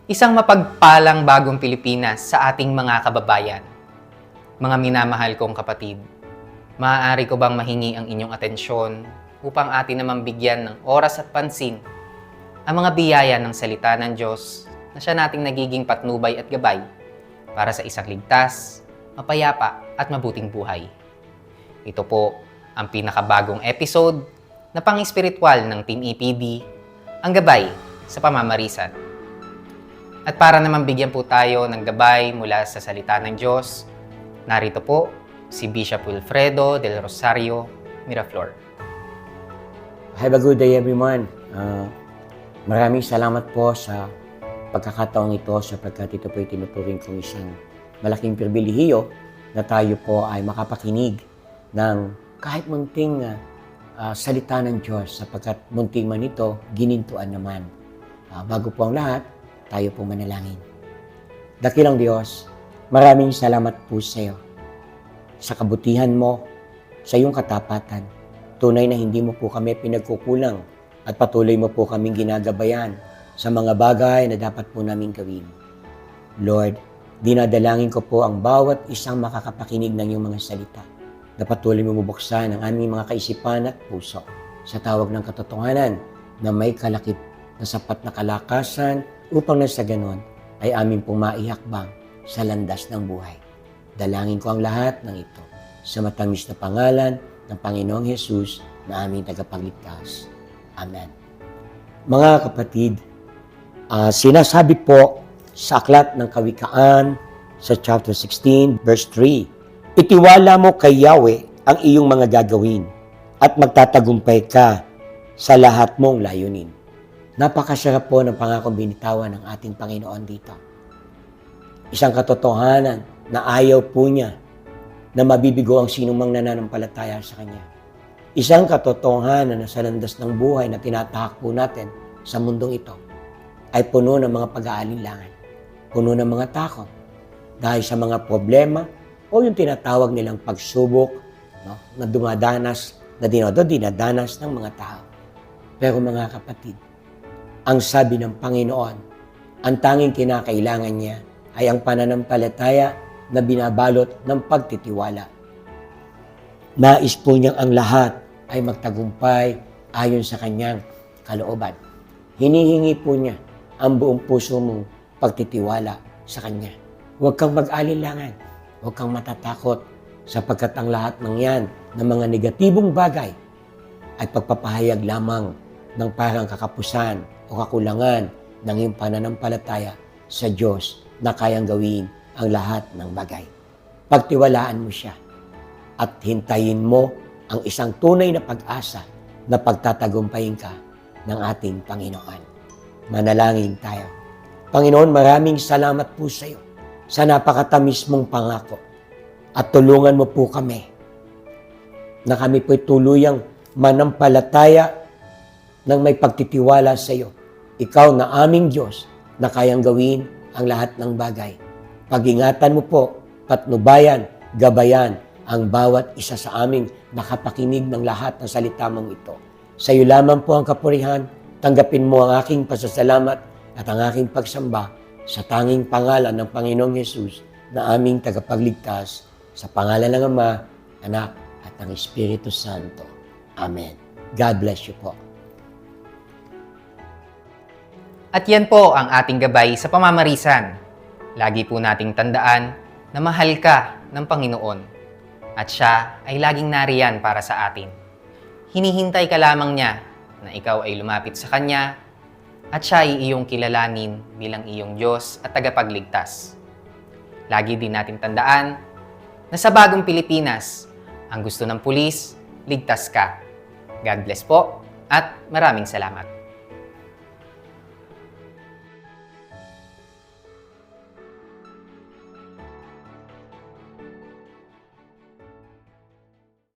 Isang mapagpalang bagong Pilipinas sa ating mga kababayan. Mga minamahal kong kapatid, maaari ko bang mahingi ang inyong atensyon upang atin naman bigyan ng oras at pansin ang mga biyaya ng salita ng Diyos na siya nating nagiging patnubay at gabay para sa isang ligtas, mapayapa at mabuting buhay. Ito po ang pinakabagong episode na pang-espiritual ng Team EPD, ang Gabay sa Pamamarisan. At para naman bigyan po tayo ng gabay mula sa salita ng Diyos, narito po si Bishop Wilfredo del Rosario Miraflor. Have a good day everyone. Maraming salamat po sa pagkakataong ito sapagkat ito po ay tinuturing kong isang malaking pribilehiyo na tayo po ay makapakinig ng kahit munting salita ng Diyos sapagkat munting man ito, ginintuan naman. Bago po ang lahat, tayo po manalangin. Dakilang Diyos, maraming salamat po sa iyo sa kabutihan mo, sa iyong katapatan. Tunay na hindi mo po kami pinagkukulang at patuloy mo po kaming ginagabayan sa mga bagay na dapat po namin gawin. Lord, dinadalangin ko po ang bawat isang makakapakinig ng iyong mga salita na patuloy mo bubuksan ang aming mga kaisipan at puso sa tawag ng katotohanan na may kalakip na sapat na kalakasan upang na sa ganon ay amin pong maihakbang sa landas ng buhay. Dalangin ko ang lahat ng ito sa matamis na pangalan ng Panginoong Hesus na aming tagapagligtas. Amen. Mga kapatid, sinasabi po sa aklat ng Kawikaan sa chapter 16, verse 3, itiwala mo kay Yahweh ang iyong mga gagawin at magtatagumpay ka sa lahat mong layunin. Napakasarap po ng pangakong binitawan ng ating Panginoon dito. Isang katotohanan na ayaw po niya na mabibigo ang sinumang nananampalataya sa Kanya. Isang katotohanan na sa landas ng buhay na tinatahak po natin sa mundong ito ay puno ng mga pag-aalinlangan, puno ng mga takot dahil sa mga problema o yung tinatawag nilang pagsubok na dinadanas ng mga tao. Pero mga kapatid, ang sabi ng Panginoon, ang tanging kinakailangan niya ay ang pananampalataya na binabalot ng pagtitiwala. Nais po niyang ang lahat ay magtagumpay ayon sa kanyang kalooban. Hinihingi po niya ang buong puso mong pagtitiwala sa Kanya. Huwag kang mag-alinlangan, huwag kang matatakot sapagkat ang lahat ng yan ng mga negatibong bagay ay pagpapahayag lamang ng parang kakapusan o kakulangan ng iyong pananampalataya sa Diyos na kayang gawin ang lahat ng bagay. Pagtiwalaan mo siya at hintayin mo ang isang tunay na pag-asa na pagtatagumpayin ka ng ating Panginoon. Manalangin tayo. Panginoon, maraming salamat po sa iyo sa napakatamis mong pangako at tulungan mo po kami na kami po'y tuluyang manampalataya ng may pagtitiwala sa iyo. Ikaw na aming Diyos na kayang gawin ang lahat ng bagay. Pag-ingatan mo po, patnubayan, gabayan ang bawat isa sa aming nakapakinig ng lahat ng salita mong ito. Sa iyo lamang po ang kapurihan, tanggapin mo ang aking pasasalamat at ang aking pagsamba sa tanging pangalan ng Panginoong Hesus na aming tagapagligtas sa pangalan ng Ama, Anak at ng Espiritu Santo. Amen. God bless you po. At yan po ang ating gabay sa pamamarisan. Lagi po nating tandaan na mahal ka ng Panginoon at siya ay laging nariyan para sa atin. Hinihintay ka lamang niya na ikaw ay lumapit sa Kanya at siya ay iyong kilalanin bilang iyong Diyos at tagapagligtas. Lagi din natin tandaan na sa bagong Pilipinas, ang gusto ng pulis, ligtas ka. God bless po at maraming salamat.